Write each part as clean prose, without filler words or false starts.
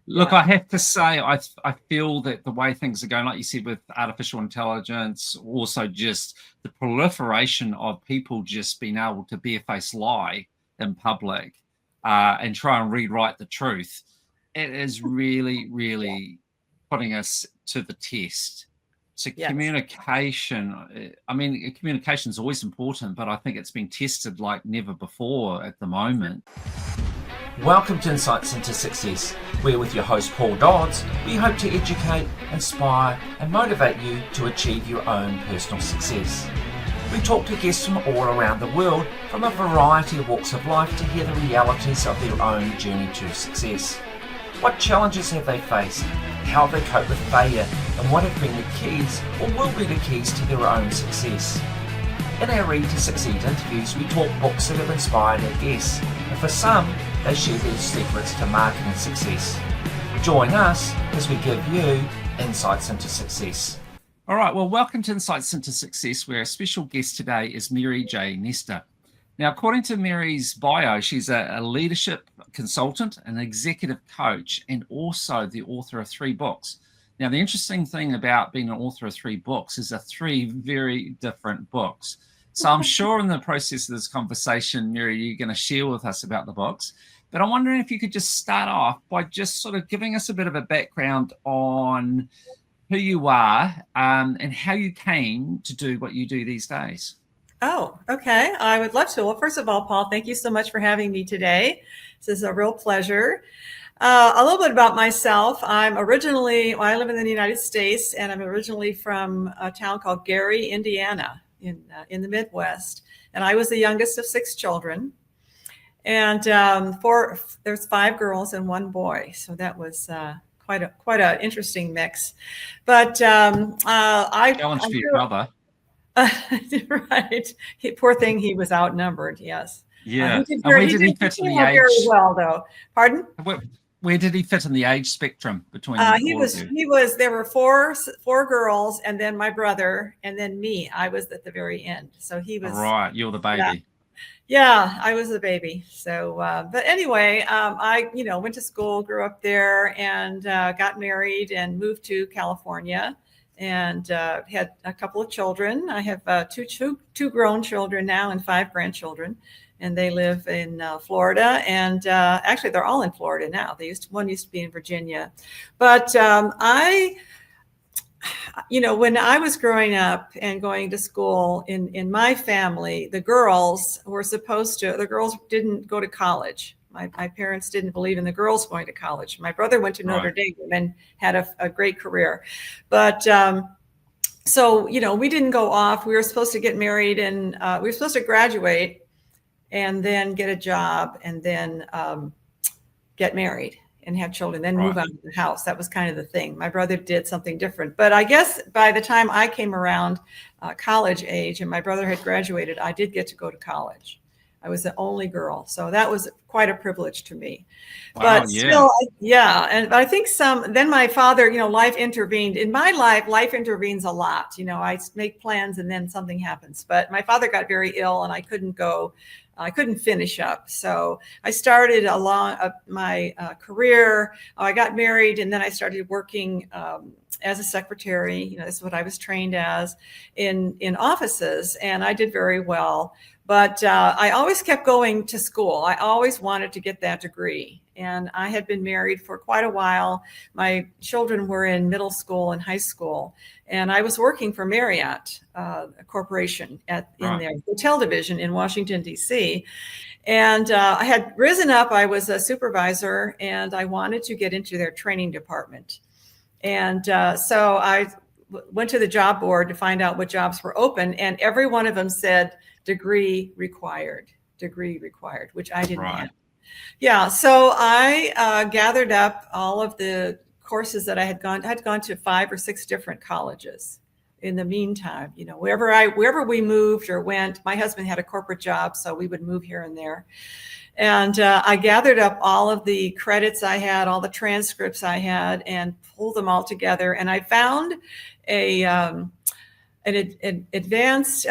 Look, Yeah. I have to say, I feel that the way things are going, like you said, with artificial intelligence, also just the proliferation of people just being able to barefaced lie in public and try and rewrite the truth, it is really, Yeah. really putting us to the test. So Yes. communication, I mean, communication is always important, but I think it's been tested like never before at the moment. Welcome to Insights into Success. We're with your host Paul Dodds. We hope to educate, inspire and motivate you to achieve your own personal success. We talk to guests from all around the world from a variety of walks of life to hear the realities of their own journey to success. What challenges have they faced? How have they coped with failure? And what have been the keys or will be the keys to their own success? In our Read to Succeed interviews, we talk books that have inspired our guests, and for some, they share their secrets to marketing success. Join us as we give you insights into success. All right, well, welcome to Insights into Success, where our special guest today is Mary J Nestor. Now, according to Mary's bio, she's a leadership consultant, an executive coach, and also the author of 3 books. Now, the interesting thing about being an author of 3 books is they're 3 very different books. So I'm sure in the process of this conversation, Mary, you're going to share with us about the books. But I'm wondering if you could just start off by just sort of giving us a bit of a background on who you are and how you came to do what you do these days. Oh, okay. I would love to. Well, first of all, Paul, thank you so much for having me today. This is a real pleasure. A little bit about myself. I live in the United States, and I'm originally from a town called Gary, Indiana, in the Midwest. And I was the youngest of 6 children. And there's 5 girls and 1 boy. So that was quite a interesting mix. But Challenge for your brother. Right. Poor thing, he was outnumbered. Yes. Yeah. He did And where did he fit in the age? Very well, though. Pardon? Where did he fit in the age spectrum between all of you? There were four girls, and then my brother, and then me. I was at the very end. So he was. Right. You're the baby. Yeah, I was the baby. So, but anyway, I went to school, grew up there, and got married and moved to California. And had a couple of children. I have two grown children now and 5 grandchildren, and they live in Florida. And actually, they're all in Florida now. One used to be in Virginia, but when I was growing up and going to school in my family, the girls didn't go to college. My parents didn't believe in the girls going to college. My brother went to Notre Dame and had a great career. But so, we didn't go off. We were supposed to get married, and we were supposed to graduate and then get a job and then get married and have children, then move out of the house. That was kind of the thing. My brother did something different. But I guess by the time I came around college age and my brother had graduated, I did get to go to college. I was the only girl. So that was quite a privilege to me. Wow, but still, yeah. And I think then my father, life intervened. In my life intervenes a lot. I make plans and then something happens. But my father got very ill and I couldn't go. I couldn't finish up. So I started along my career. I got married and then I started working as a secretary. This is what I was trained as in offices, and I did very well. But I always kept going to school. I always wanted to get that degree. And I had been married for quite a while. My children were in middle school and high school. And I was working for Marriott, a corporation in their hotel division in Washington, D.C. And I had risen up. I was a supervisor, and I wanted to get into their training department. And so I went to the job board to find out what jobs were open. And every one of them said, degree required, which I didn't have. Yeah. So I gathered up all of the courses that I had gone to 5 or 6 different colleges. In the meantime, wherever we moved or went, my husband had a corporate job, so we would move here and there. And I gathered up all of the credits I had, all the transcripts I had, and pulled them all together. And I found an advanced,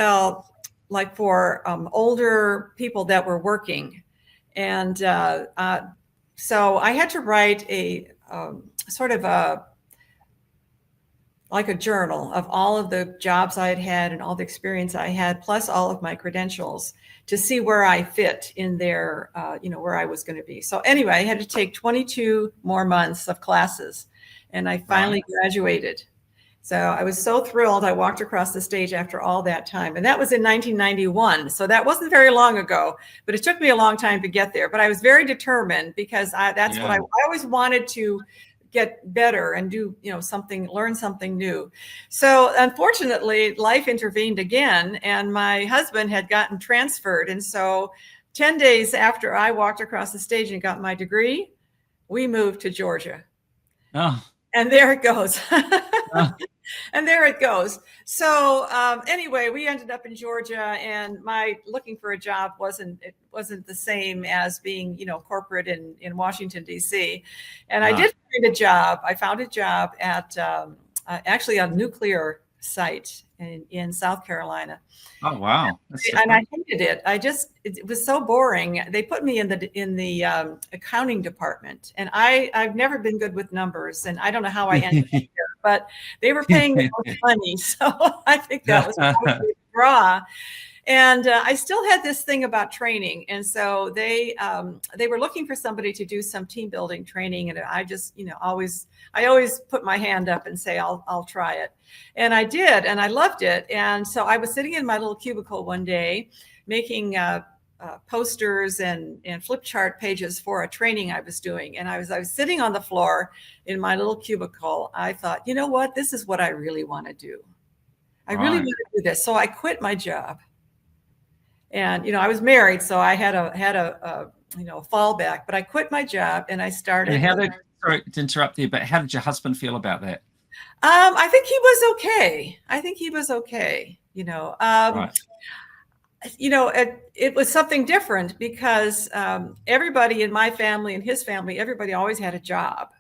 like for older people that were working. And so I had to write a sort of like a journal of all of the jobs I had had and all the experience I had, plus all of my credentials, to see where I fit in there, where I was going to be. So anyway, I had to take 22 more months of classes, and I finally graduated. So I was so thrilled. I walked across the stage after all that time, and that was in 1991. So that wasn't very long ago, but it took me a long time to get there. But I was very determined, because that's what I always wanted to get better and do, learn something new. So unfortunately, life intervened again, and my husband had gotten transferred. And so 10 days after I walked across the stage and got my degree, we moved to Georgia. Oh. And there it goes. Oh. And there it goes. So anyway, we ended up in Georgia, and my looking for a job wasn't the same as being, corporate in Washington, D.C. And I did find a job. I found a job at actually a nuclear site in South Carolina. Oh, wow. And I hated it. It was so boring. They put me in the accounting department, and I've never been good with numbers, and I don't know how I ended up there, but they were paying me money. So I think that was probably a draw. And I still had this thing about training. And so they were looking for somebody to do some team building training. And I just, I always put my hand up and say, I'll try it. And I did, and I loved it. And so I was sitting in my little cubicle one day making posters and flip chart pages for a training I was doing. And I was sitting on the floor in my little cubicle. I thought, you know what, this is what I really want to do. I really want to do this. So I quit my job. And, I was married, so I had a fallback, but I quit my job and I started. And sorry to interrupt you, but how did your husband feel about that? I think he was okay. It was something different, because everybody in my family and his family, everybody always had a job.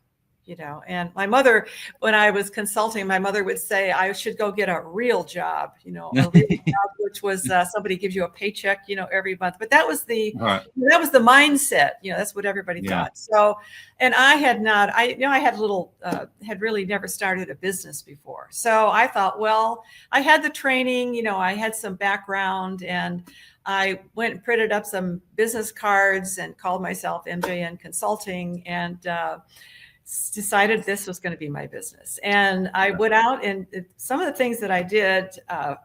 And my mother, when I was consulting, my mother would say I should go get a real job, a real job, which was somebody gives you a paycheck, every month. But that was the mindset, that's what everybody thought. So, and I had not, I had really never started a business before. So I thought, well, I had the training, I had some background, and I went and printed up some business cards and called myself MJN Consulting, and decided this was going to be my business. And I went out, and some of the things that I did,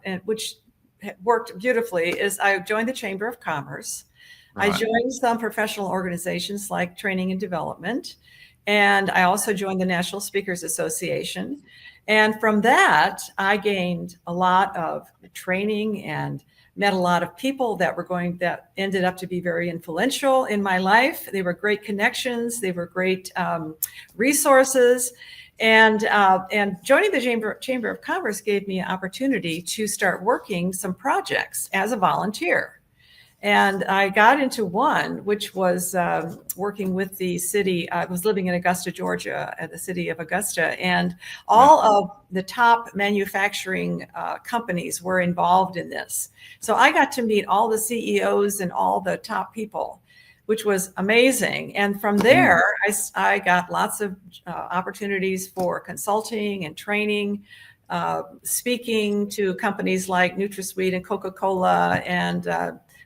and which worked beautifully, is I joined the Chamber of Commerce. I joined some professional organizations like Training and Development. And I also joined the National Speakers Association. And from that, I gained a lot of training and met a lot of people that ended up to be very influential in my life. They were great connections. They were great resources. And joining the Chamber of Commerce gave me an opportunity to start working some projects as a volunteer. And I got into one, which was working with the city. I was living in Augusta, Georgia, at the city of Augusta, and all of the top manufacturing companies were involved in this. So I got to meet all the CEOs and all the top people, which was amazing. And from there, I got lots of opportunities for consulting and training, speaking to companies like NutraSweet and Coca Cola and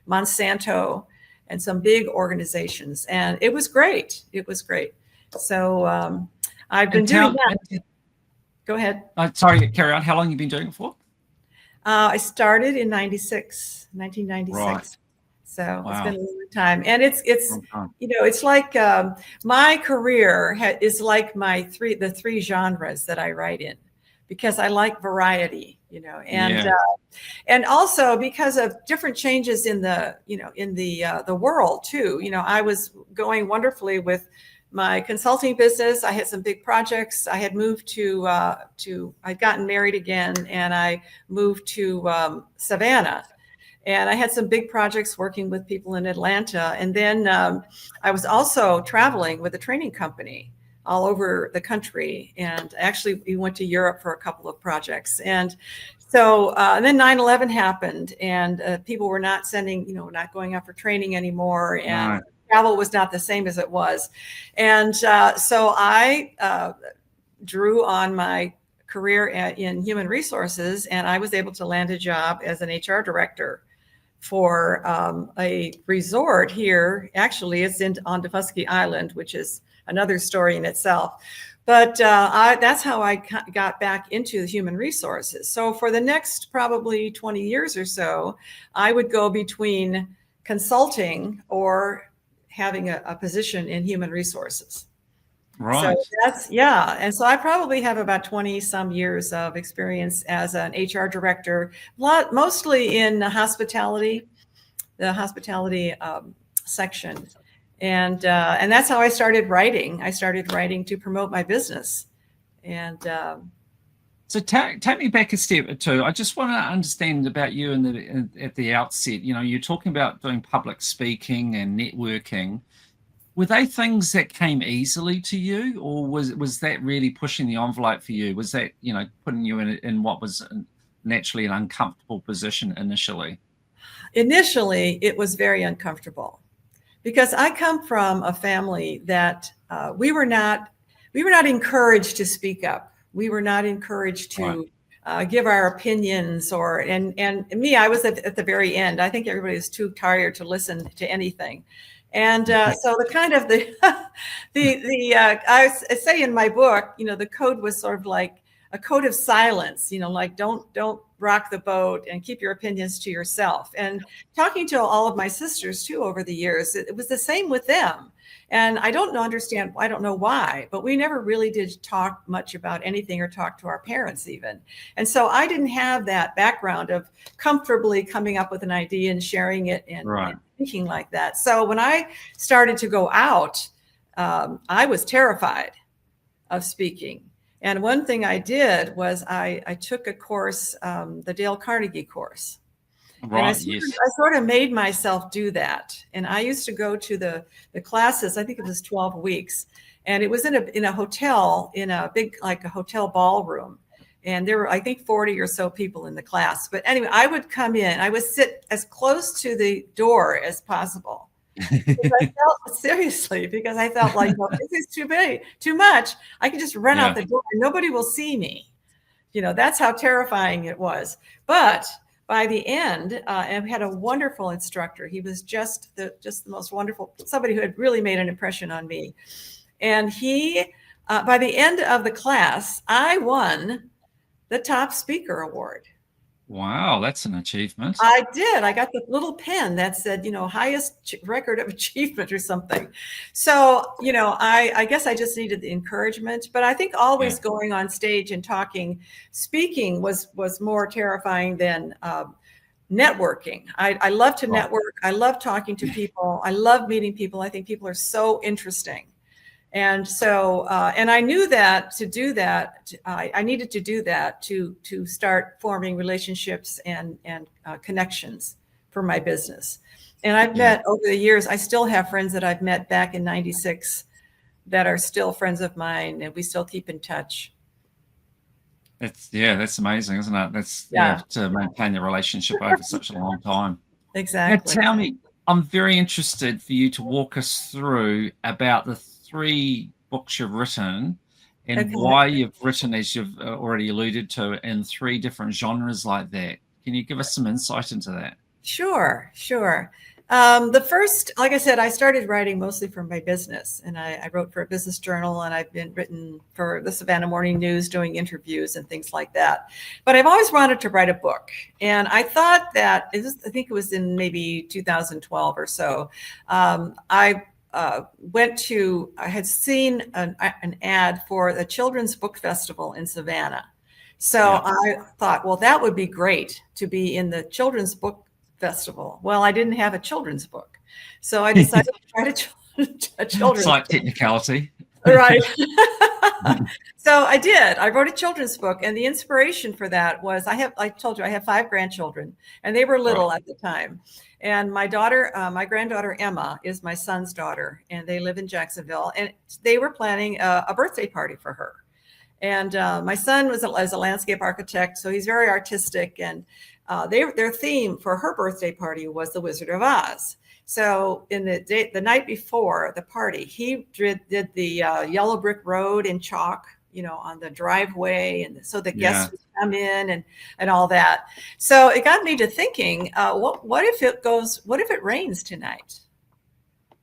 Monsanto, and some big organizations. And it was great. So I've been doing that. Go ahead. Sorry, carry on. How long have you been doing it for? I started in 1996. Right. So It's been a long time. And it's it's like my career is like the three genres that I write in, because I like variety, and also because of different changes in the world too. I was going wonderfully with my consulting business. I had some big projects. I had moved I'd gotten married again, and I moved to Savannah. And I had some big projects working with people in Atlanta. And then I was also traveling with a training company all over the country. And actually, we went to Europe for a couple of projects. And so, and then 9/11 happened, and people were not not going out for training anymore. And travel was not the same as it was. And so I drew on my career in human resources, and I was able to land a job as an HR director for a resort here. Actually, it's on Defusky Island, which is another story in itself. But that's how I got back into human resources. So for the next probably 20 years or so, I would go between consulting or having a position in human resources. Right. So and so I probably have about 20 some years of experience as an HR director, mostly in the hospitality section. And that's how I started writing. I started writing to promote my business. And so take me back a step or two. I just want to understand about you at the outset. You know, you're talking about doing public speaking and networking. Were they things that came easily to you, or was that really pushing the envelope for you? Was that, you know, putting you in what was naturally an uncomfortable position initially? Initially, it was very uncomfortable because I come from a family that we were not encouraged to speak up. We were not encouraged to give our opinions, and me, I was at the very end. I think everybody was too tired to listen to anything. And so I say in my book, you know, the code was sort of like a code of silence, you know, like don't rock the boat and keep your opinions to yourself. And talking to all of my sisters too over the years, it was the same with them. And I don't know why, but we never really did talk much about anything or talk to our parents even. And so I didn't have that background of comfortably coming up with an idea and sharing it and thinking like that. So when I started to go out, I was terrified of speaking. And one thing I did was I took a course, the Dale Carnegie course. Right. And I sort of made myself do that. And I used to go to the classes, I think it was 12 weeks. And it was in a hotel, in a big, like a hotel ballroom. And there were, I think, 40 or so people in the class. But anyway, I would come in, I would sit as close to the door as possible. Because I felt like, well, this is too much. I can just run out the door and nobody will see me. You know, that's how terrifying it was. But by the end, I had a wonderful instructor. He was just the most wonderful, somebody who had really made an impression on me. And he, by the end of the class, I won the top speaker award. Wow, that's an achievement. I did. I got the little pen that said, you know, highest record of achievement or something. So, you know, I guess I just needed the encouragement, but I think always going on stage and speaking was more terrifying than networking. I love to network. I love talking to people. I love meeting people. I think people are so interesting. And so, and I knew that to do that, I needed to do that to start forming relationships and connections for my business. And I've met over the years, I still have friends that I've met back in '96 that are still friends of mine, and we still keep in touch. That's amazing, isn't it? That's to maintain the relationship over such a long time. Exactly. Now, tell me, I'm very interested for you to walk us through about the 3 books you've written and why you've written, as you've already alluded to, in 3 different genres like that. Can you give us some insight into that? Sure. The first, like I said, I started writing mostly for my business, and I wrote for a business journal, and I've been written for the Savannah Morning News, doing interviews and things like that. But I've always wanted to write a book, and I thought that I think it was in maybe 2012 or so. I had seen an ad for the Children's Book Festival in Savannah. So I thought, well, that would be great to be in the Children's Book Festival. Well, I didn't have a children's book. So I decided to write a children's Slight book. technicality. Right. So I did. I wrote a children's book, and the inspiration for that was I told you I have 5 grandchildren, and they were little at the time. And my granddaughter Emma is my son's daughter, and they live in Jacksonville, and they were planning a birthday party for her. And my son was a landscape architect, so he's very artistic, and their theme for her birthday party was The Wizard of Oz. So the night before the party, he did the yellow brick road in chalk, on the driveway, and so the guests would come in and all that. So it got me to thinking, what if it rains tonight?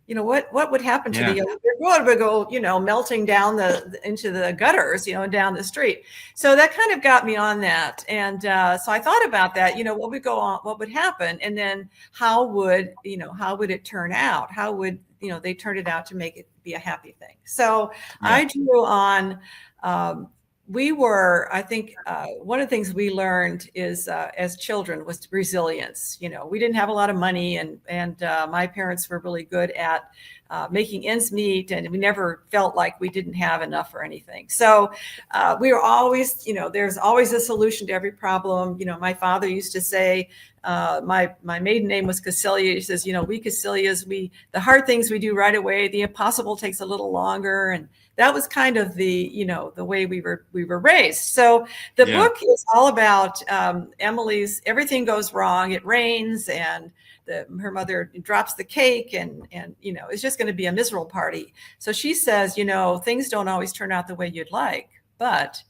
What would happen to the yellow brick road? It would go, melting down into the gutters, down the street. So that kind of got me on that. And so I thought about that, what would go on, what would happen? And then how would it turn out? How would, they turn it out to make it be a happy thing? So I drew on, I think one of the things we learned is as children was resilience. We didn't have a lot of money, and my parents were really good at making ends meet, and we never felt like we didn't have enough or anything. So we were always, there's always a solution to every problem. My father used to say, my maiden name was Cassilia. He says, we Cassilias, the hard things we do right away, the impossible takes a little longer. And that was kind of the way we were raised. So the book is all about Emily's, everything goes wrong. It rains, and her mother drops the cake, and it's just going to be a miserable party. So she says, things don't always turn out the way you'd like, but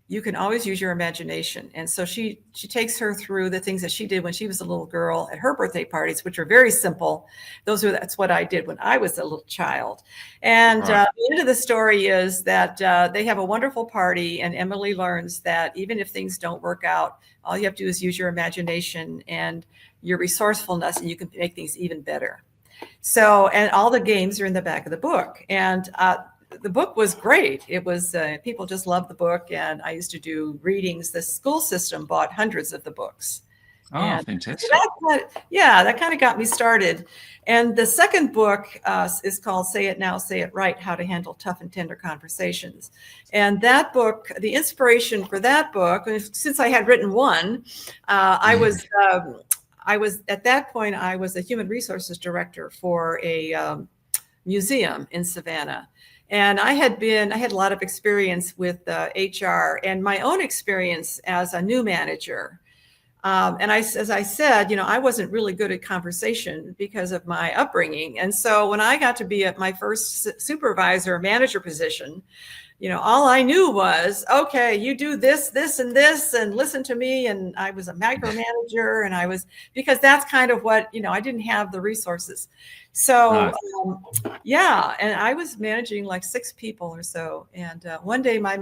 you can always use your imagination. And so she takes her through the things that she did when she was a little girl at her birthday parties, which are very simple. That's what I did when I was a little child. And the end of the story is that they have a wonderful party, and Emily learns that even if things don't work out, all you have to do is use your imagination and your resourcefulness, and you can make things even better. So, and all the games are in the back of the book. And the book was great. It was, people just loved the book. And I used to do readings. The school system bought hundreds of the books. Oh, fantastic. That kind of got me started. And the second book is called Say It Now, Say It Right, How to Handle Tough and Tender Conversations. And that book, the inspiration for that book, since I had written one, I was at that point, I was a human resources director for a museum in Savannah. And I had a lot of experience with HR and my own experience as a new manager. And as I said, I wasn't really good at conversation because of my upbringing. And so when I got to be at my first supervisor manager position, all I knew was, okay, you do this, this, and this, and listen to me. And I was a micromanager, and because that's kind of what, I didn't have the resources. So, and I was managing like 6 people or so. And one day my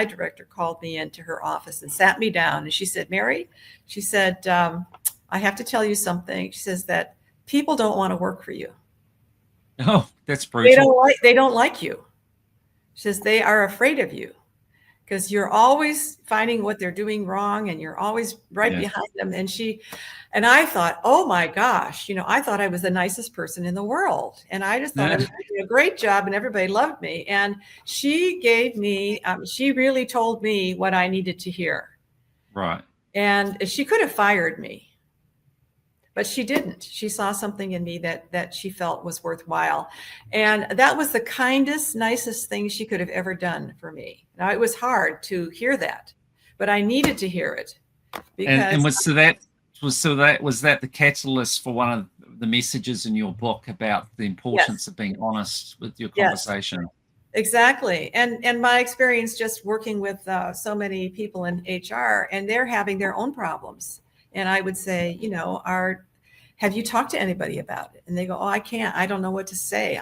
director called me into her office and sat me down. And she said, Mary, she said, I have to tell you something. She says that people don't want to work for you. Oh, that's brutal. They don't like you. She says they are afraid of you because you're always finding what they're doing wrong, and you're always right behind them. And I thought, oh my gosh, I thought I was the nicest person in the world. And I just thought I was doing a great job and everybody loved me. And she gave me, she really told me what I needed to hear. Right. And she could have fired me, but she didn't. She saw something in me that she felt was worthwhile. And that was the kindest, nicest thing she could have ever done for me. Now, it was hard to hear that, but I needed to hear it. Because was that the catalyst for one of the messages in your book about the importance of being honest with your conversation? Yes. Exactly. And my experience just working with so many people in HR, and they're having their own problems. And I would say, have you talked to anybody about it? And they go, oh, I can't. I don't know what to say.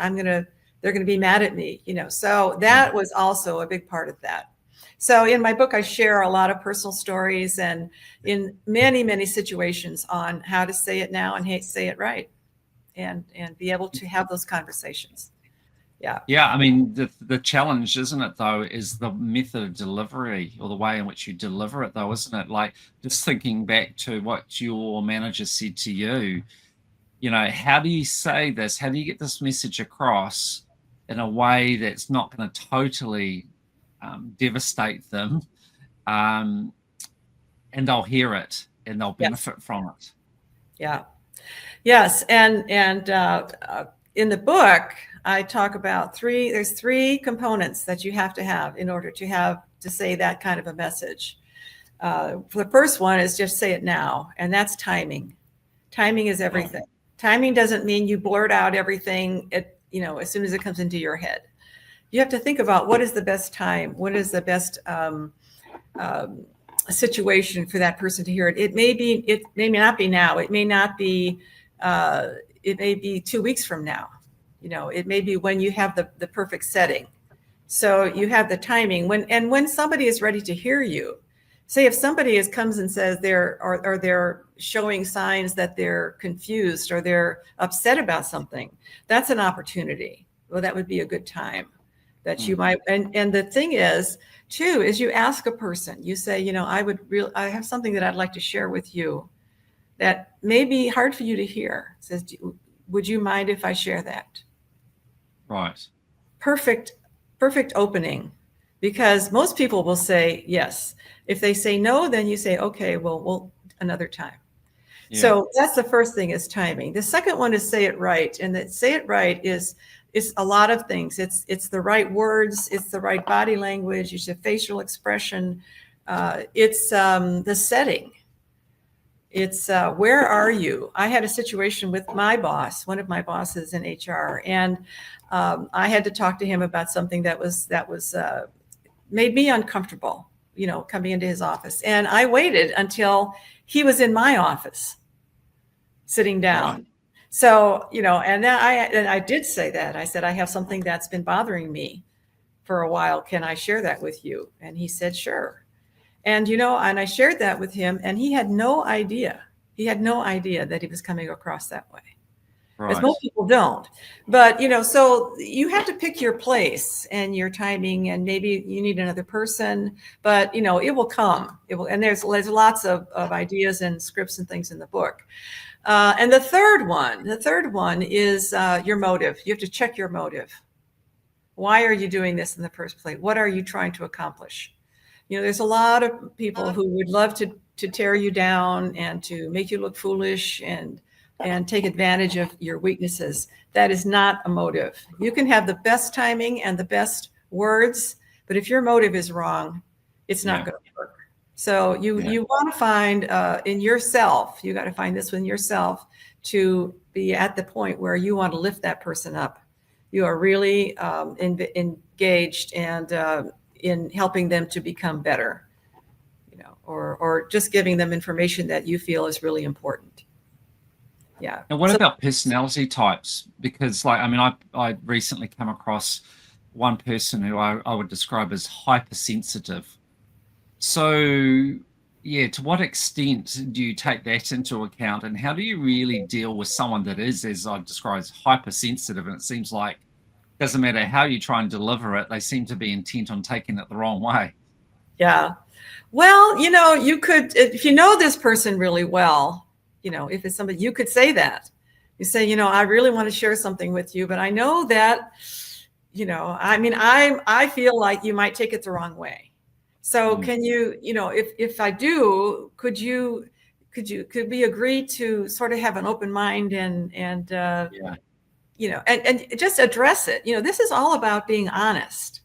They're going to be mad at me, So that was also a big part of that. So in my book, I share a lot of personal stories and in many, many situations on how to say it now and say it right, and be able to have those conversations. Yeah. Yeah. I mean, the challenge, isn't it, though, is the method of delivery, or the way in which you deliver it, though, isn't it? Like, just thinking back to what your manager said to you, how do you say this? How do you get this message across in a way that's not going to totally devastate them, and they'll hear it and they'll benefit from it? Yeah. Yes. And in the book, I talk about there's 3 components that you have to have in order to say that kind of a message. The first one is just say it now, and that's timing. Timing is everything. Timing doesn't mean you blurt out everything as soon as it comes into your head. You have to think about what is the best time, what is the best situation for that person to hear it. It may not be now. It may not be. It may be 2 weeks from now. It may be when you have the perfect setting. So you have the timing when somebody is ready to hear you. Say if somebody comes and says they're showing signs that they're confused or they're upset about something, that's an opportunity. Well, that would be a good time that you might. And the thing is, too, is you ask a person. You say, I have something that I'd like to share with you that may be hard for you to hear. It says, would you mind if I share that? Right. Perfect opening, because most people will say yes. If they say no, then you say, okay, well, we'll another time. Yeah. So that's the first thing, is timing. The second one is say it right. And that say it right is a lot of things. It's the right words. It's the right body language. It's your facial expression. It's the setting. It's where are you? I had a situation with my boss, one of my bosses in HR, and I had to talk to him about something that was made me uncomfortable, coming into his office. And I waited until he was in my office, sitting down. Right. So, and then I did say that. I said, I have something that's been bothering me for a while. Can I share that with you? And he said, sure. And, and I shared that with him, and he had no idea. He had no idea that he was coming across that way. Right. As most people don't. But, so you have to pick your place and your timing, and maybe you need another person, but, it will come. It will, and there's lots of ideas and scripts and things in the book. And the third one is your motive. You have to check your motive. Why are you doing this in the first place? What are you trying to accomplish? There's a lot of people who would love to tear you down and to make you look foolish and take advantage of your weaknesses. That is not a motive. You can have the best timing and the best words, but if your motive is wrong, it's not going to work. So you want to find in yourself, you got to find this within yourself to be at the point where you want to lift that person up. You are really engaged and in helping them to become better, or just giving them information that you feel is really important. Yeah. And what about personality types? Because I recently come across one person who I would describe as hypersensitive. So to what extent do you take that into account, and how do you really deal with someone that is, as I describe, as hypersensitive? And it seems like doesn't matter how you try and deliver it, they seem to be intent on taking it the wrong way. Yeah. Well, you could, if you know this person really well, if it's somebody, you could say that. You say, I really want to share something with you, but I know that, I feel like you might take it the wrong way. So can you, if I do, could we agree to sort of have an open mind and just address it. This is all about being honest.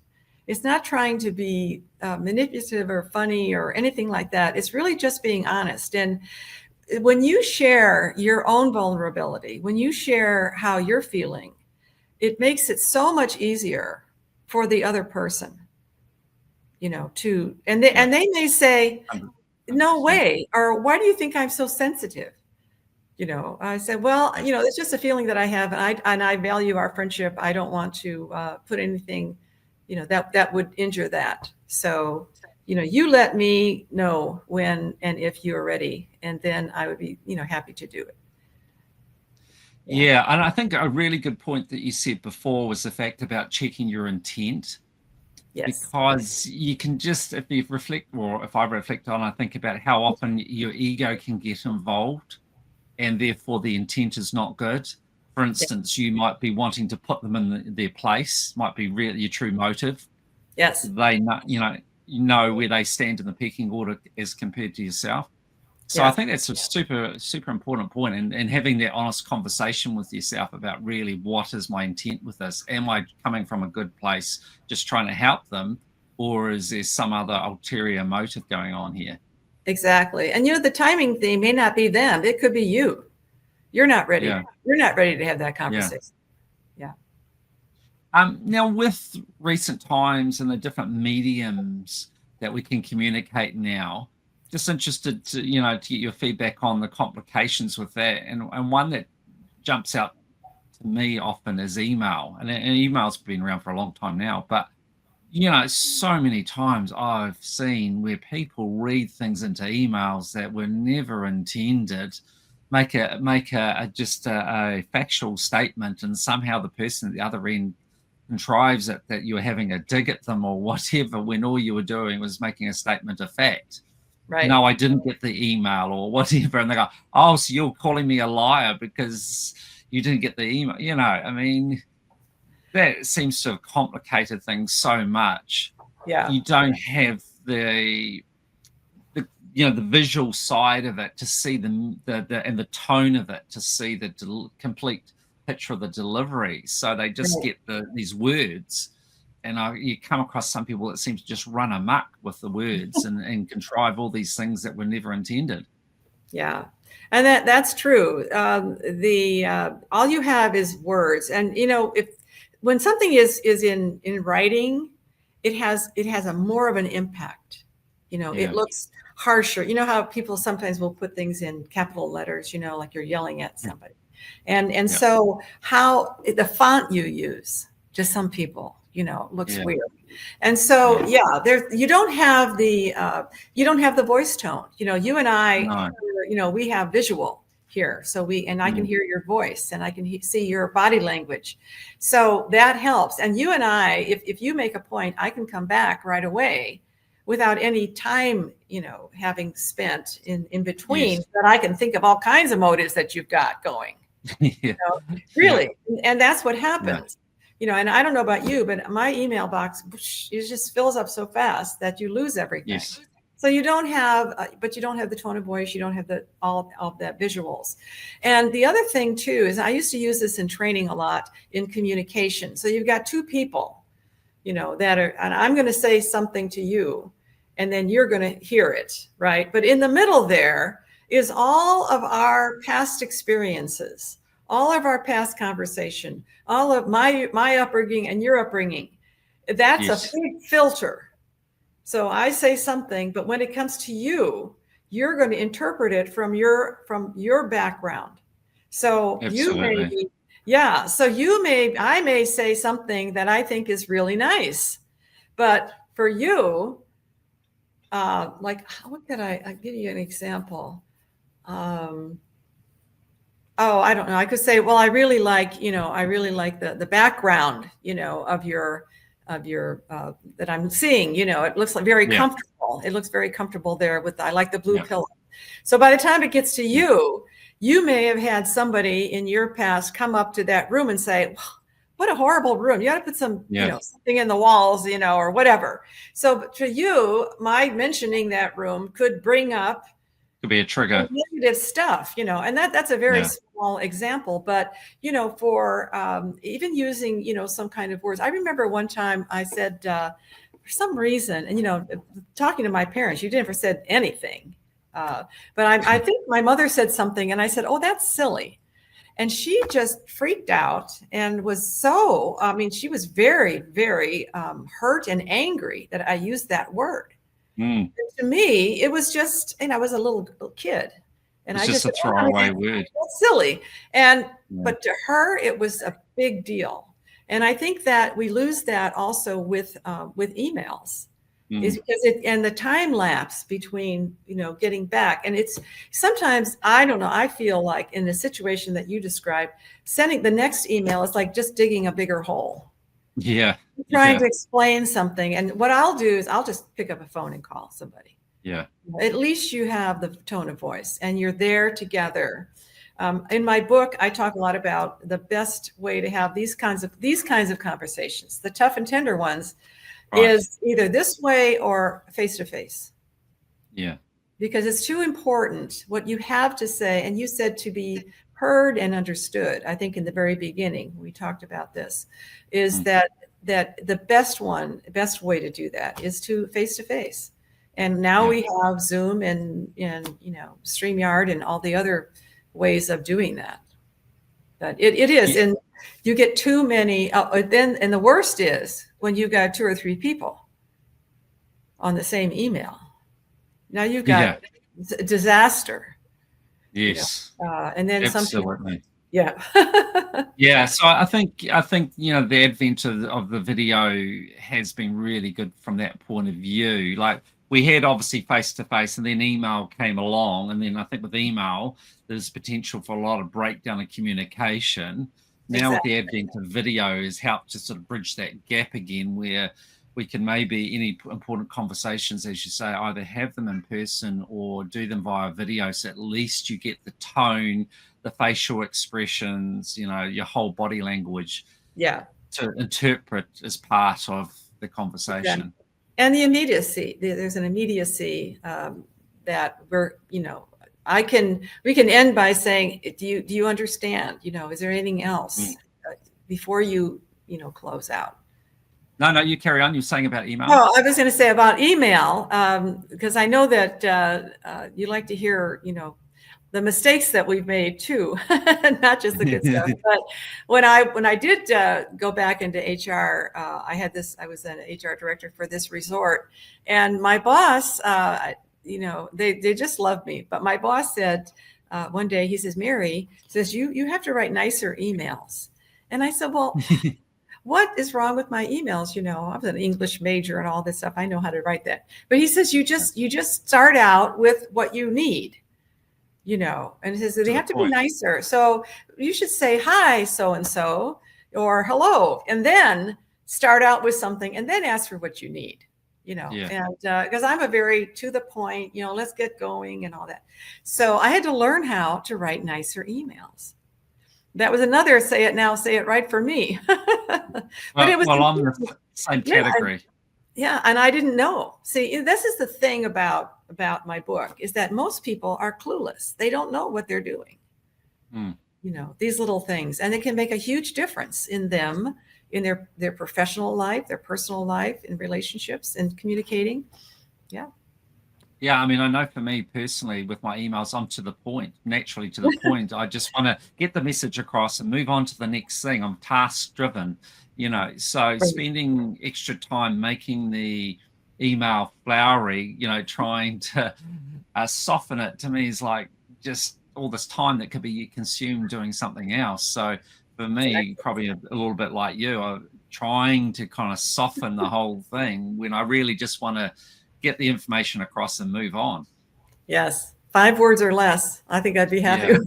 It's not trying to be manipulative or funny or anything like that. It's really just being honest. And when you share your own vulnerability, when you share how you're feeling, it makes it so much easier for the other person, and they may say, no way, or why do you think I'm so sensitive? I said, well, it's just a feeling that I have, and I value our friendship. I don't want to put anything, that would injure that. So, you let me know when and if you're ready, and then I would be, happy to do it. Yeah, and I think a really good point that you said before was the fact about checking your intent. Yes. Because you can just, if I reflect on, I think about how often your ego can get involved, and therefore the intent is not good. For instance, you might be wanting to put them in their place, might be really your true motive. Yes. They know where they stand in the pecking order as compared to yourself. So I think that's a super, super important point, and having that honest conversation with yourself about really what is my intent with this? Am I coming from a good place, just trying to help them, or is there some other ulterior motive going on here? Exactly. And the timing thing may not be them. It could be you. You're not ready. Yeah. You're not ready to have that Yeah. conversation. Now, with recent times and the different mediums that we can communicate now, just interested to to get your feedback on the complications with that. And one that jumps out to me often is email, and email's been around for a long time now. But so many times I've seen where people read things into emails that were never intended, make a just a factual statement, and somehow the person at the other end contrives it that you were having a dig at them or whatever, when all you were doing was making a statement of fact. Right. No, I didn't get the email or whatever. And they go, oh, so you're calling me a liar because you didn't get the email. I mean, that seems to have complicated things so much. Yeah. You don't have the visual side of it to see and the tone of it to see the complete picture of the delivery. So they just get these words, and you come across some people that seem to just run amok with the words and contrive all these things that were never intended. Yeah, and that's true. All you have is words, and when something is in writing, it has a more of an impact. It looks harsher. You know how people sometimes will put things in capital letters, like you're yelling at somebody. And so how the font you use, to some people, looks weird. And so, you don't have the voice tone. You and I, we have visual here. So I can hear your voice, and I can see your body language. So that helps. And you and I, if you make a point, I can come back right away without any time, having spent in between, that I can think of all kinds of motives that you've got going. Really. And that's what happens. And I don't know about you, but my email box, it just fills up so fast that you lose everything. Yes. So you don't have the tone of voice. You don't have all of that visuals. And the other thing too is I used to use this in training a lot in communication. So you've got two people, that are, and I'm going to say something to you, and then you're going to hear it, right? But in the middle there is all of our past experiences, all of our past conversation, all of my upbringing and your upbringing. That's a big filter. So I say something, but when it comes to you, you're going to interpret it from your background. So Absolutely. I may say something that I think is really nice, but for you, what could I'll give you an example. I don't know. I could say, well, I really like the background, of your that I'm seeing, it looks like very comfortable. It looks very comfortable there I like the blue pillow. So by the time it gets to you, you may have had somebody in your past come up to that room and say, what a horrible room. You got to put some, something in the walls, or whatever. So to you, my mentioning that room could bring up, could be a trigger, negative stuff, and that's a very small example, but for even using some kind of words. I remember one time I said for some reason, and talking to my parents, you never said anything, but I think my mother said something, and I said, oh, that's silly. And she just freaked out and was she was very, very hurt and angry that I used that word. And to me, it was just, and I was a little kid. And it's I just just a throwaway word. That's silly. But to her, it was a big deal. And I think that we lose that also with emails. Is because and the time lapse between, getting back. And it's sometimes, I don't know, I feel like in the situation that you described, sending the next email is like just digging a bigger hole. Yeah. Trying to explain something. And what I'll do is I'll just pick up a phone and call somebody. Yeah. At least you have the tone of voice and you're there together. In my book, I talk a lot about the best way to have these kinds of conversations. The tough and tender ones is either this way or face to face. Yeah. Because it's too important what you have to say. And you said to be heard and understood. I think in the very beginning, we talked about this, is that the best way to do that is to face. And now we have Zoom and StreamYard and all the other ways of doing that. But it is, and you get too many. And the worst is when you've got 2 or 3 people on the same email. Now you've got disaster. Yes. And then absolutely. Yeah. Yeah. So I think the advent of the video has been really good from that point of view. Like, we had obviously face to face, and then email came along, and then I think with email there's potential for a lot of breakdown of communication. Now with the advent of video has helped to sort of bridge that gap again, where we can maybe any important conversations, as you say, either have them in person or do them via video. So at least you get the tone, the facial expressions, your whole body language to interpret as part of the conversation. Exactly. And the immediacy, there's an immediacy that we can end by saying, do you understand? Is there anything else before you close out? No, you carry on. You're saying about email. Oh, I was going to say about email, because I know that you like to hear, the mistakes that we've made too, not just the good stuff. But when I did go back into HR, I was an HR director for this resort, and my boss, they just loved me. But my boss said one day, he says, "Mary," says, you have to write nicer emails. And I said, well, what is wrong with my emails? I was an English major and all this stuff. I know how to write that. But he says, you just start out with what you need, and he says they have to be nicer. So you should say, "Hi, so-and-so," or "Hello," and then start out with something and then ask for what you need, and because I'm a very to the point, let's get going and all that. So I had to learn how to write nicer emails. That was another say it now, say it right for me. But it was I'm the same category. Yeah, and I didn't know. See, this is the thing about my book, is that most people are clueless. They don't know what they're doing. These little things, and it can make a huge difference in them, in their professional life, their personal life, in relationships, and communicating. Yeah, I mean, I know for me personally, with my emails, I'm naturally to the point. I just want to get the message across and move on to the next thing. I'm task driven, so spending extra time making the email flowery, trying to soften it, to me is like just all this time that could be consumed doing something else. So for me, probably a little bit like you, I'm trying to kind of soften the whole thing when I really just want to get the information across and move on. Yes. 5 words or less. I think I'd be happy with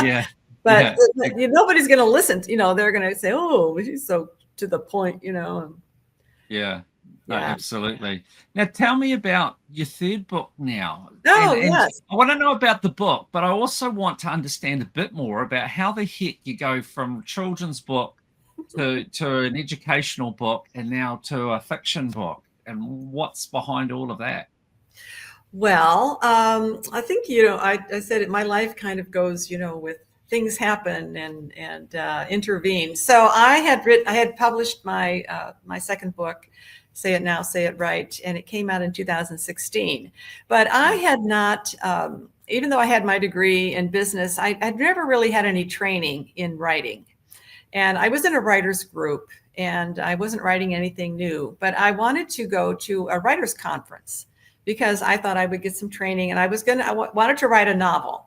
Yeah. But nobody's going to listen. They're going to say, "Oh, she's so to the point," Yeah. No, absolutely. Now, tell me about your third book now. Yes. I want to know about the book, but I also want to understand a bit more about how the heck you go from a children's book to an educational book and now to a fiction book, and what's behind all of that. Well, I think, I said it, my life kind of goes, with things happen and intervene. So I had published my second book, Say It Now, Say It Right, and it came out in 2016. But I had not, even though I had my degree in business, I'd never really had any training in writing. And I was in a writer's group, and I wasn't writing anything new, but I wanted to go to a writer's conference because I thought I would get some training, and I wanted to write a novel,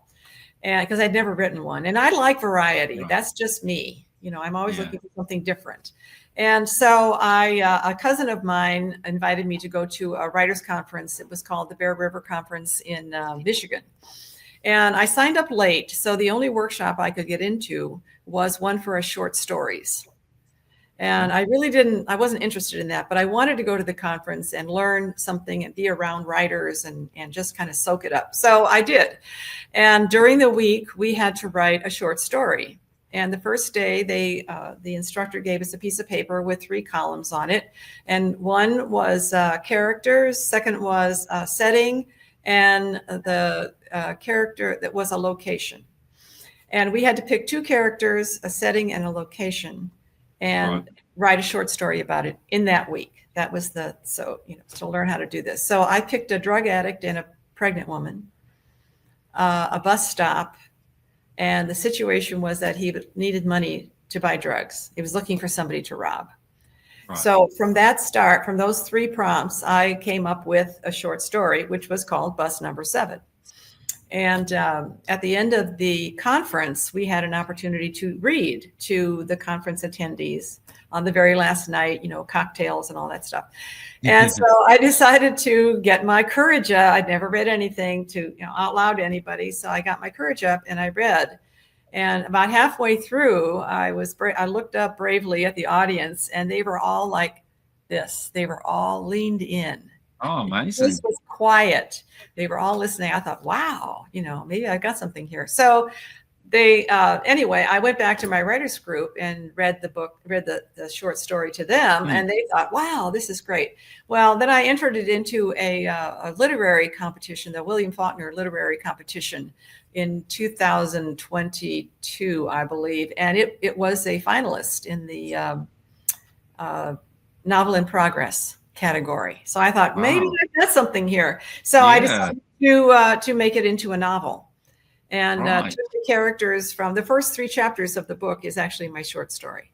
and because I'd never written one, and I like variety. Right. That's just me. I'm always looking for something different. And so a cousin of mine invited me to go to a writer's conference. It was called the Bear River Conference in Michigan. And I signed up late. So the only workshop I could get into was one for short stories. And I wasn't interested in that, but I wanted to go to the conference and learn something and be around writers and just kind of soak it up. So I did. And during the week, we had to write a short story. And the first day, the instructor gave us a piece of paper with 3 columns on it. And one was characters, second was setting, and the character that was a location. And we had to pick 2 characters, a setting and a location, and write a short story about it in that week. That was to learn how to do this. So I picked a drug addict and a pregnant woman, a bus stop, and a And the situation was that he needed money to buy drugs. He was looking for somebody to rob. Right. So from those 3 prompts, I came up with a short story, which was called Bus Number 7. And at the end of the conference, we had an opportunity to read to the conference attendees on the very last night, cocktails and all that stuff. And so I decided to get my courage up. I'd never read anything out loud to anybody. So I got my courage up and I read. And about halfway through, I looked up bravely at the audience, and they were all like this. They were all leaned in. Oh, amazing. This was quiet. They were all listening. I thought, wow, maybe I got something here. So anyway, I went back to my writers group and read the short story to them, and they thought, wow, this is great. Well, then I entered it into a literary competition, the William Faulkner Literary Competition in 2022, I believe. And it was a finalist in the novel in progress category. So I thought, maybe I got something here. So I decided to make it into a novel. And took the characters from the first 3 chapters of the book is actually my short story.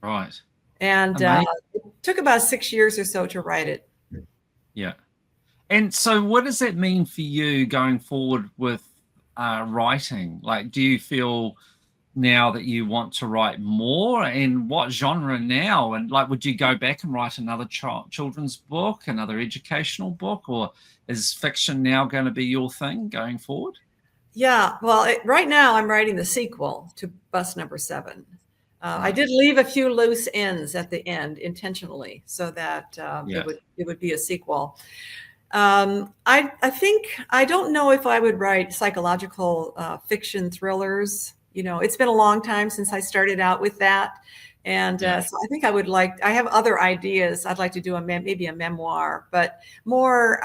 Right. And it took about 6 years or so to write it. Yeah. And so what does that mean for you going forward with writing? Like, do you feel now that you want to write more, and what genre now? And like, would you go back and write another children's book, another educational book, or is fiction now going to be your thing going forward? Yeah, well, right now I'm writing the sequel to Bus Number 7. I did leave a few loose ends at the end intentionally so that it would be a sequel. I think, I don't know if I would write psychological fiction thrillers. It's been a long time since I started out with that. And so I think I have other ideas. I'd like to do maybe a memoir, but more,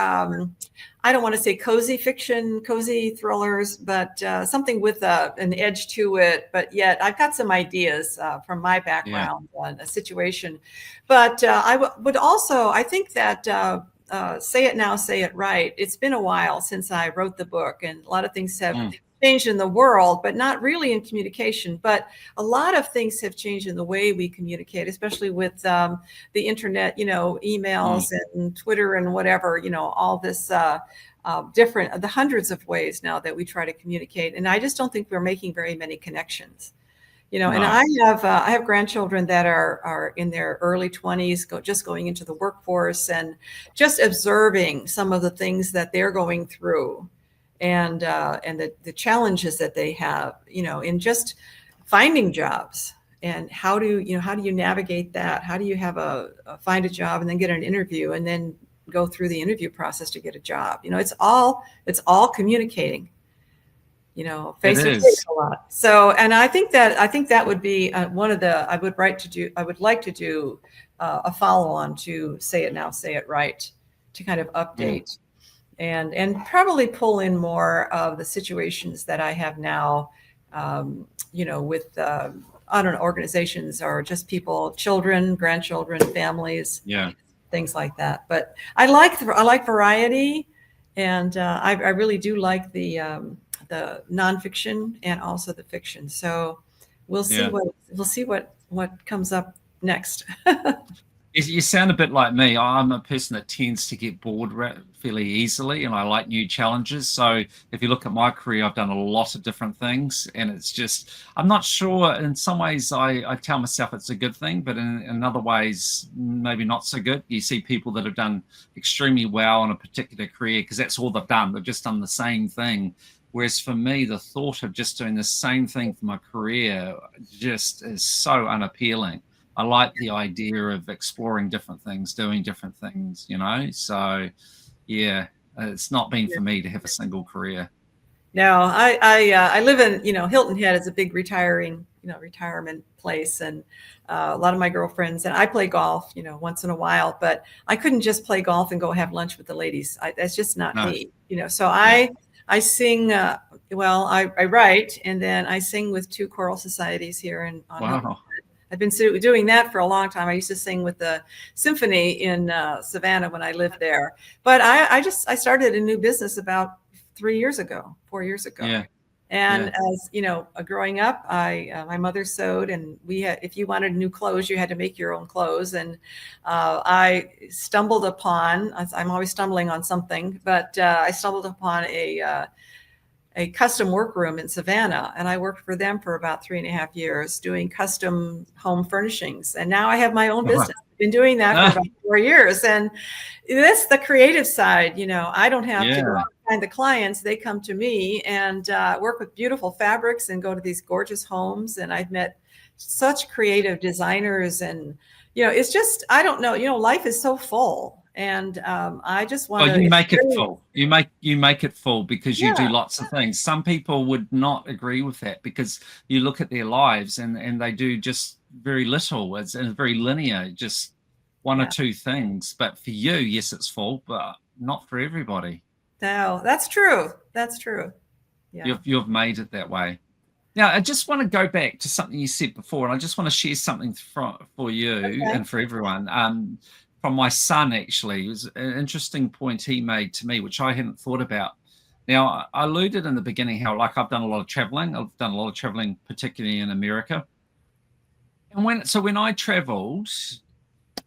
I don't want to say cozy fiction, cozy thrillers, but something with an edge to it. But yet I've got some ideas from my background on a situation. But would also, I think that Say It Now, Say It Right. It's been a while since I wrote the book, and a lot of things have changed in the world, but not really in communication. But a lot of things have changed in the way we communicate, especially with the internet, emails and Twitter and whatever, all this the hundreds of ways now that we try to communicate. And I just don't think we're making very many connections. And I have grandchildren that are in their early 20s, just going into the workforce, and just observing some of the things that they're going through, and the challenges that they have, in just finding jobs, and how do you navigate that? How do you find a job and then get an interview and then go through the interview process to get a job? It's all communicating. Face to face a lot. So, and I think that would be one of the, I would like to do a follow-on to Say It Now, Say It Right, to kind of update and probably pull in more of the situations that I have now, with, I don't know, organizations or just people, children, grandchildren, families, things like that. But I like variety, and I really do like the nonfiction and also the fiction. So we'll see what comes up next. You sound a bit like me. I'm a person that tends to get bored fairly easily, and I like new challenges. So if you look at my career, I've done a lot of different things, and it's just, I'm not sure. In some ways, I tell myself it's a good thing, but in other ways, maybe not so good. You see people that have done extremely well in a particular career because that's all they've done. They've just done the same thing. Whereas for me, the thought of just doing the same thing for my career just is so unappealing. I like the idea of exploring different things, doing different things, So, yeah, it's not been for me to have a single career. No, I live in, Hilton Head is a big retirement place, and a lot of my girlfriends, and I play golf, once in a while, but I couldn't just play golf and go have lunch with the ladies. That's just not me, So I sing, I write, and then I sing with 2 choral societies here on Hilton Head. I've been doing that for a long time. I used to sing with the symphony in Savannah when I lived there. But I started a new business about 4 years ago. Yeah. And Yeah. as you know, growing up, my mother sewed, and we had, if you wanted new clothes, you had to make your own clothes. And I stumbled upon, I'm always stumbling on something, but I stumbled upon a custom workroom in Savannah, and I worked for them for about 3.5 years doing custom home furnishings. And now I have my own business. I've been doing that for about 4 years. And that's the creative side. You know, I don't have to go out and find the clients. They come to me and work with beautiful fabrics and go to these gorgeous homes. And I've met such creative designers, and, you know, it's just, I don't know, you know, life is so full. And I just want to. Well, you make it full. You make it full because you do lots of things. Some people would not agree with that because you look at their lives and they do just very little. It's very linear, just one or two things. But for you, yes, it's full, but not for everybody. No, that's true. That's true. Yeah. You've made it that way. Now, I just want to go back to something you said before, and I just want to share something for you and for everyone. From my son, actually. It was an interesting point he made to me, which I hadn't thought about. Now, I alluded in the beginning how, like, I've done a lot of traveling. I've done a lot of traveling, particularly in America. And when I traveled,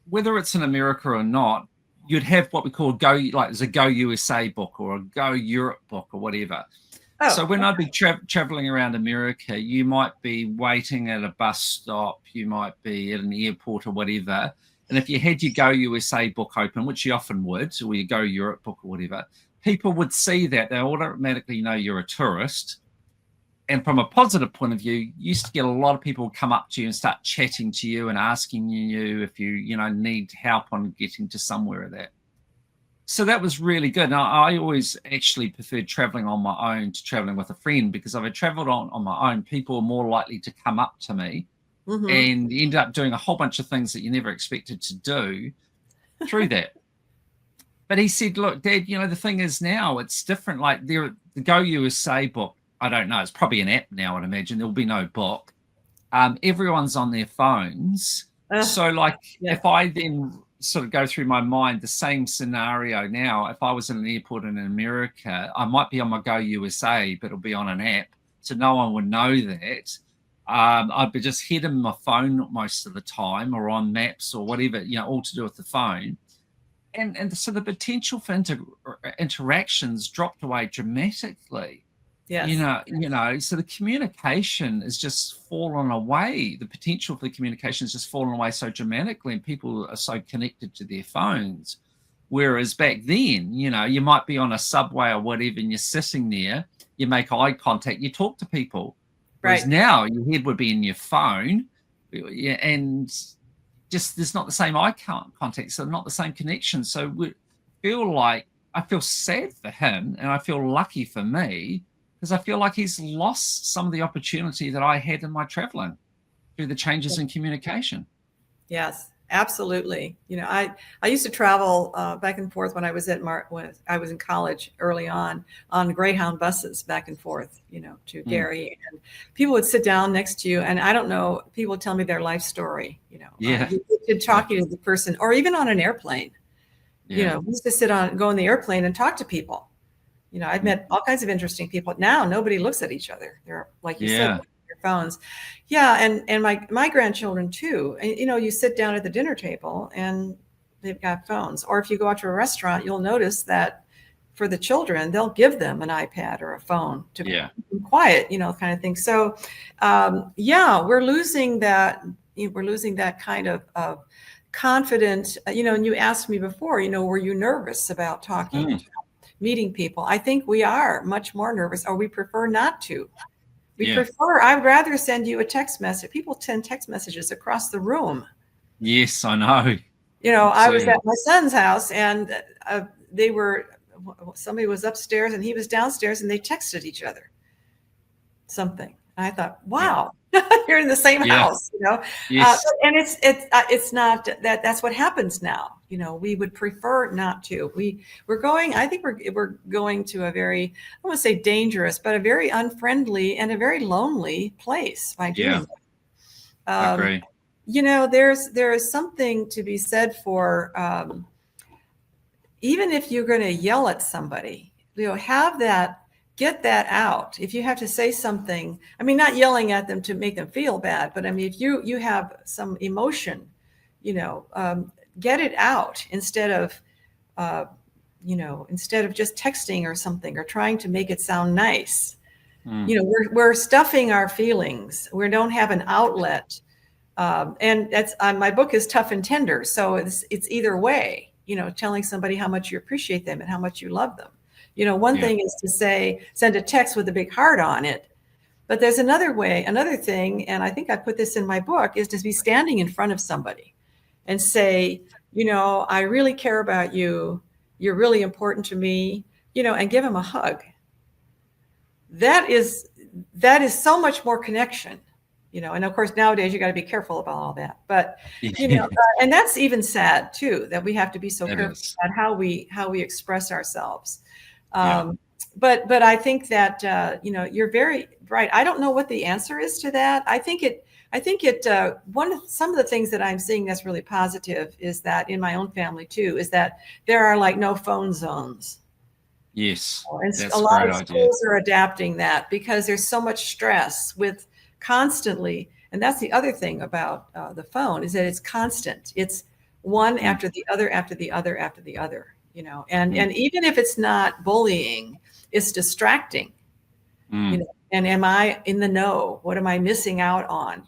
whether it's in America or not, you'd have what we call there's a Go USA book or a Go Europe book or whatever. So when I'd be traveling around America, you might be waiting at a bus stop, you might be at an airport or whatever. And if you had your Go USA book open, which you often would, or your Go Europe book or whatever, people would see that. They automatically know you're a tourist. And from a positive point of view, you used to get a lot of people come up to you and start chatting to you and asking you if you need help on getting to somewhere or that. So that was really good. Now, I always actually preferred traveling on my own to traveling with a friend, because if I traveled on my own, people were more likely to come up to me. Mm-hmm. And you end up doing a whole bunch of things that you never expected to do through that. But he said, look, Dad, the thing is now it's different. Like the Go USA book, I don't know. It's probably an app now, I'd imagine. There'll be no book. Everyone's on their phones. So if I then sort of go through my mind the same scenario now, if I was in an airport in America, I might be on my Go USA, but it'll be on an app. So no one would know that. I'd be just hitting my phone most of the time, or on maps or whatever, all to do with the phone. And so the potential for interactions dropped away dramatically. Yes. So the communication is just fallen away. The potential for the communication is just fallen away so dramatically, and people are so connected to their phones. Whereas back then, you might be on a subway or whatever, and you're sitting there, you make eye contact, you talk to people. Whereas now your head would be in your phone, and just there's not the same eye contact, so not the same connection. So I feel sad for him, and I feel lucky for me, because I feel like he's lost some of the opportunity that I had in my traveling through the changes in communication. Yes, absolutely. I used to travel back and forth when I was when I was in college early on Greyhound buses back and forth, to Gary, and people would sit down next to you, and I don't know, people would tell me their life story, talking to the person, or even on an airplane. We used to go in the airplane and talk to people. I've met all kinds of interesting people. Now nobody looks at each other. They're, like you said, their phones. And my grandchildren too. And, you sit down at the dinner table and they've got phones. Or if you go out to a restaurant, you'll notice that for the children, they'll give them an iPad or a phone to be quiet, kind of thing. So, we're losing that. We're losing that kind of confident. And you asked me before, were you nervous about talking? Meeting people? I think we are much more nervous, or we prefer not to. I would rather send you a text message. People send text messages across the room. Yes, I know. I was at my son's house, and somebody was upstairs and he was downstairs, and they texted each other something. And I thought, wow, you're in the same house, Yes. And it's not that's what happens now. We would prefer not to. I think we're going to a very, I want to say dangerous, but a very unfriendly and a very lonely place by doing that. I agree. There is something to be said for, even if you're going to yell at somebody, have that get that out. If you have to say something, I mean, not yelling at them to make them feel bad, but I mean, if you have some emotion, get it out instead of just texting or something or trying to make it sound nice. We're stuffing our feelings. We don't have an outlet. And that's my book is tough and tender. So it's either way, telling somebody how much you appreciate them and how much you love them. One thing is to send a text with a big heart on it. But there's another thing, and I think I put this in my book, is to be standing in front of somebody and say, I really care about you. You're really important to me, and give them a hug. That is so much more connection, and of course nowadays you got to be careful about all that, but and that's even sad too, that we have to be so careful about how we express ourselves. But I think that you're very right. I don't know what the answer is to that. I think some of the things that I'm seeing that's really positive is that in my own family too, is that there are like no phone zones. Yes, and a lot of schools are adapting that because there's so much stress with constantly, and that's the other thing about the phone, is that it's constant. It's one after the other, after the other, after the other, and even if it's not bullying, it's distracting, and am I in the know? What am I missing out on,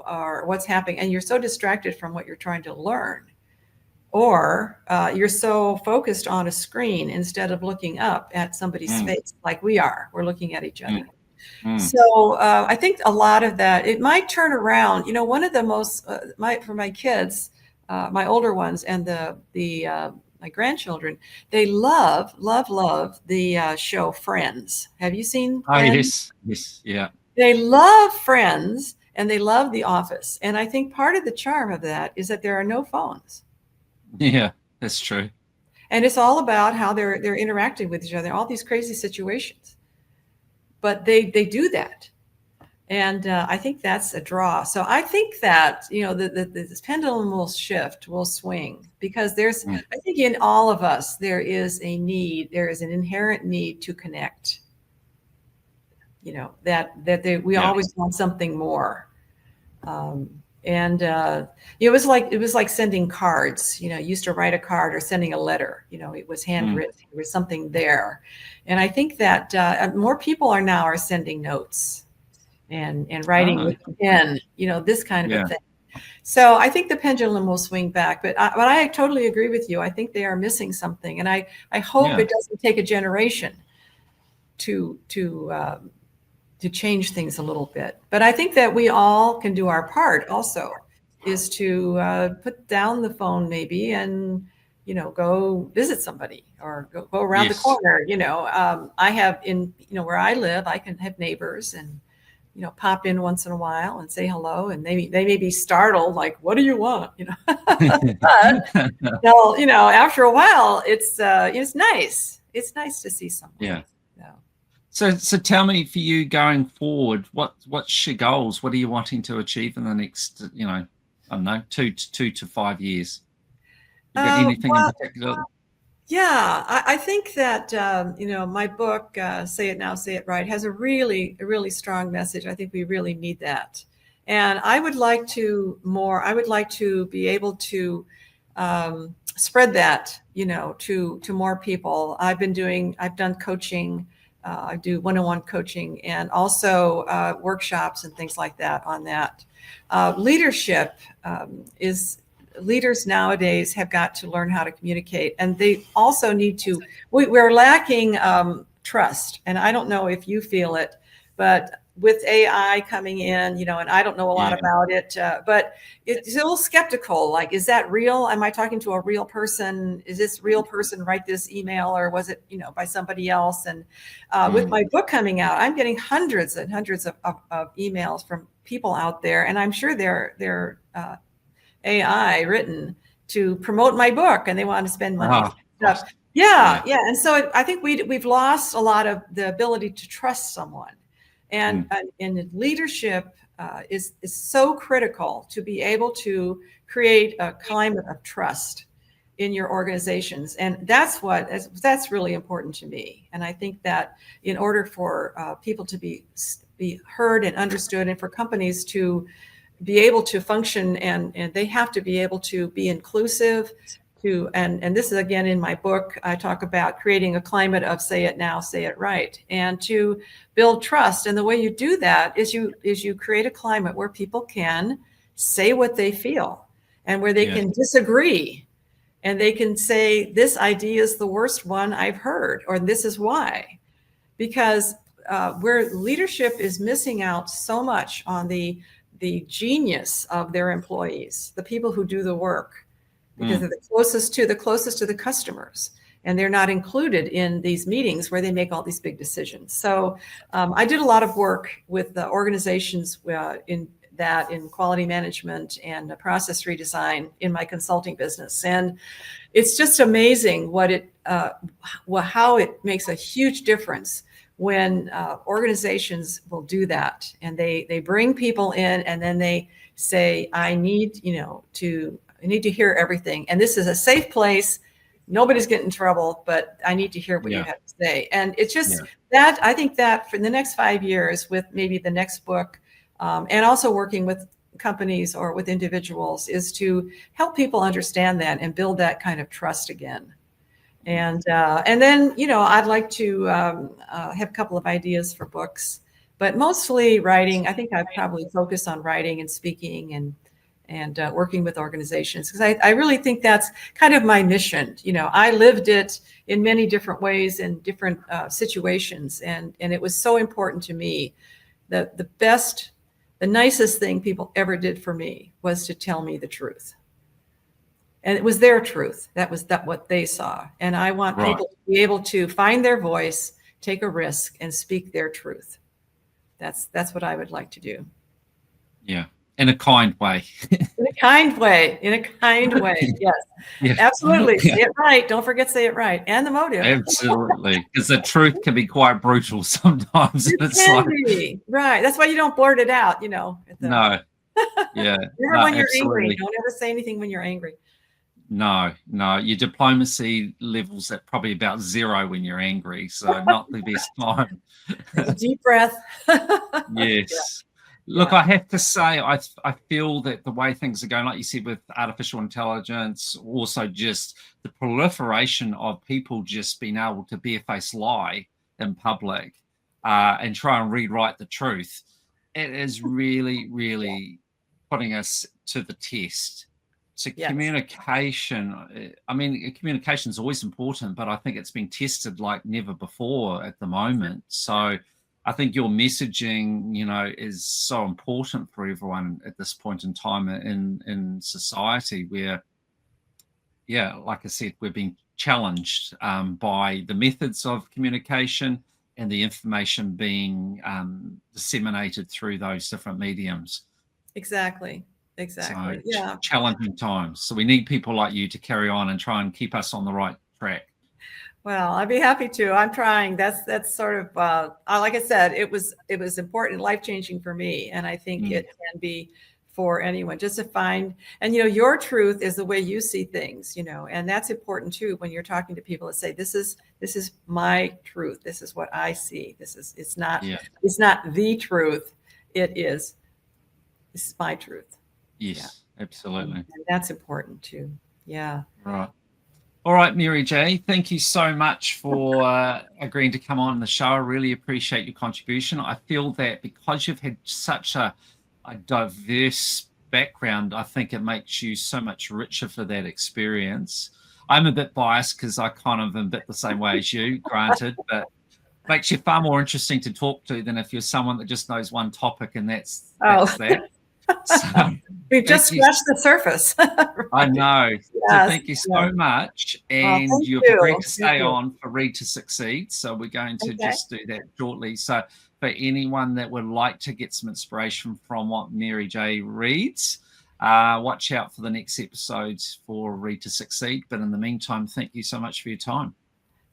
or what's happening? And you're so distracted from what you're trying to learn, or you're so focused on a screen instead of looking up at somebody's face like we're looking at each other. So I think a lot of that, it might turn around. One of the most, for my kids, my older ones and my grandchildren, they love the show Friends. Have you seen Friends? Yes, yeah. They love Friends and they love The Office. And I think part of the charm of that is that there are no phones. Yeah, that's true. And it's all about how they're interacting with each other, all these crazy situations. But they do that. And I think that's a draw. So I think that, this pendulum will shift, will swing, because I think in all of us, there is an inherent need to connect, we always want something more. It was like sending cards, you used to write a card or sending a letter, it was handwritten, there was something there. And I think that more people are sending notes and writing with a pen, this kind of a thing. So I think the pendulum will swing back, but I totally agree with you. I think they are missing something. And I hope it doesn't take a generation to change things a little bit. But I think that we all can do our part also, is to put down the phone maybe and, go visit somebody or go around the corner. I have where I live, I can have neighbors and, pop in once in a while and say hello. And they may be startled, like, what do you want? But, after a while, it's nice. It's nice to see someone. Yeah. So tell me, for you going forward, what's your goals? What are you wanting to achieve in the next, I don't know, 2 to 5 years? You got anything in particular? Yeah, I think that, my book, Say It Now, Say It Right, has a really strong message. I think we really need that. And I would like to be able to spread that, to more people. I've done coaching. I do one-on-one coaching and also workshops and things like that on that. Leadership leaders nowadays have got to learn how to communicate, and they also need to, we're lacking trust. And I don't know if you feel it, but with AI coming in, and I don't know a lot about it, but it's a little skeptical. Like, is that real? Am I talking to a real person? Is this real person write this email, or was it, by somebody else? And with my book coming out, I'm getting hundreds and hundreds of emails from people out there, and I'm sure they're AI written to promote my book, and they want to spend money. Yeah. And so I think we've lost a lot of the ability to trust someone. And leadership is so critical to be able to create a climate of trust in your organizations. And that's really important to me. And I think that in order for people to be heard and understood, and for companies to be able to function, and they have to be able to be inclusive, and this is again in my book, I talk about creating a climate of say it now, say it right, and to build trust. And the way you do that is you create a climate where people can say what they feel, and where they can disagree, and they can say, this idea is the worst one I've heard, or this is why. Because where leadership is missing out so much on the genius of their employees, the people who do the work, because they're the closest to the customers, and they're not included in these meetings where they make all these big decisions. So I did a lot of work with the organizations in quality management and process redesign in my consulting business. And it's just amazing how it makes a huge difference when organizations will do that. And they bring people in, and then they say, I need to hear everything. And this is a safe place. Nobody's getting in trouble, but I need to hear what you have to say. And it's just that, I think that for the next 5 years, with maybe the next book, and also working with companies or with individuals, is to help people understand that and build that kind of trust again. And then, I'd like to have a couple of ideas for books, but mostly writing. I think I probably focus on writing and speaking and working with organizations, because I really think that's kind of my mission. I lived it in many different ways in different situations, and it was so important to me. The nicest thing people ever did for me was to tell me the truth. And it was their truth. That was what they saw. And I want people to be able to find their voice, take a risk, and speak their truth. That's what I would like to do. Yeah. In a kind way. In a kind way. Yes. Yeah. Absolutely. Say it right. Don't forget, say it right. And the motive. Absolutely. Because the truth can be quite brutal sometimes. It can be. Right. That's why you don't blurt it out, No. Never Yeah. when you're absolutely. angry. Don't ever say anything when you're angry. No. Your diplomacy levels at probably about 0 when you're angry. So not the best time. A deep breath. Yes. Look, I have to say, I feel that the way things are going, like you said, with artificial intelligence, also just the proliferation of people just being able to barefaced lie in public and try and rewrite the truth, it is really, really putting us to the test. So communication, communication is always important, but I think it's been tested like never before at the moment. So I think your messaging, is so important for everyone at this point in time in society, where, like I said, we're being challenged by the methods of communication and the information being disseminated through those different mediums. Exactly. So, challenging times. So we need people like you to carry on and try and keep us on the right track. Well, I'd be happy to. I'm trying. That's sort of like I said, it was important, life-changing for me, and I think it can be for anyone, just to find, and your truth is the way you see things, and that's important too when you're talking to people, to say this is my truth, this is what I see, it's not the truth, this is my truth. Yes, absolutely. And that's important too. Yeah. Right. All right, Mary J, thank you so much for agreeing to come on the show. I really appreciate your contribution. I feel that because you've had such a diverse background, I think it makes you so much richer for that experience. I'm a bit biased because I kind of am a bit the same way as you, granted, but makes you far more interesting to talk to than if you're someone that just knows one topic and that's that. So, we've just scratched the surface. I know. Yes, so thank you so much. And you've agreed to stay on for Read to Succeed. So we're going to just do that shortly. So for anyone that would like to get some inspiration from what Mary J reads, watch out for the next episodes for Read to Succeed. But in the meantime, thank you so much for your time.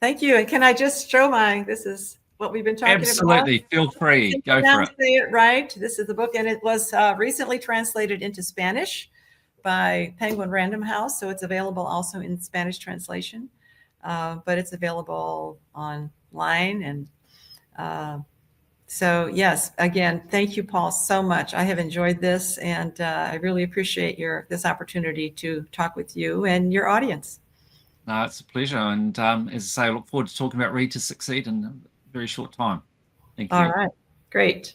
Thank you. And can I just show this is what we've been talking about? Absolutely. Feel free. Go for it. Say it right. This is the book, and it was recently translated into Spanish by Penguin Random House, so it's available also in Spanish translation, but it's available online. And so, yes, again, thank you, Paul, so much. I have enjoyed this, and I really appreciate this opportunity to talk with you and your audience. No, it's a pleasure. And as I say, I look forward to talking about Read to Succeed in a very short time. Thank you. All right, great.